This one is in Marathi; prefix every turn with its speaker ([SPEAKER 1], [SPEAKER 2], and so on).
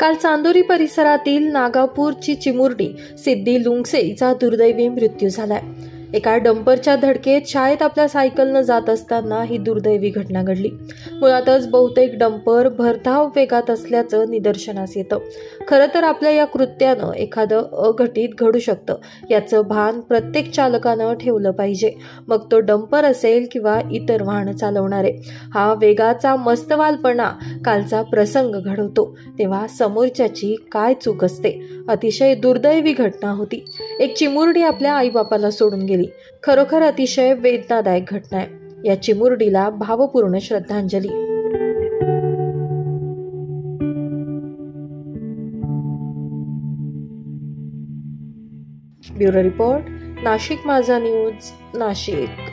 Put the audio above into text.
[SPEAKER 1] काल चांदोरी परिसरातील नागापूरची चिमुरडी सिद्धी लुंगसे हिचा दुर्दैवी मृत्यू झालाय। एका डंपरच्या धडकेत शाळेत आपल्या सायकलनं जात असताना ही दुर्दैवी घटना घडली। मुळातच बहुतेक डंपर भरधाव वेगात असल्याचं निदर्शनास येतं। खरं तर आपल्या या कृत्यानं एखादं अघटित घडू शकतं याचं भान प्रत्येक चालकानं ठेवलं पाहिजे, मग तो डंपर असेल किंवा इतर वाहन चालवणारे। हा वेगाचा मस्तवालपणा कालचा प्रसंग घडवतो तेव्हा समोरच्याची काय चूक असते। अतिशय दुर्दैवी घटना होती। एक चिमुरडी आपल्या आईबापाला सोडून गेली। खरोखर अतिशय वेदनादायक घटना आहे। या चिमुरडीला भावपूर्ण श्रद्धांजली। ब्युरो रिपोर्ट, नाशिक माझा न्यूज, नाशिक।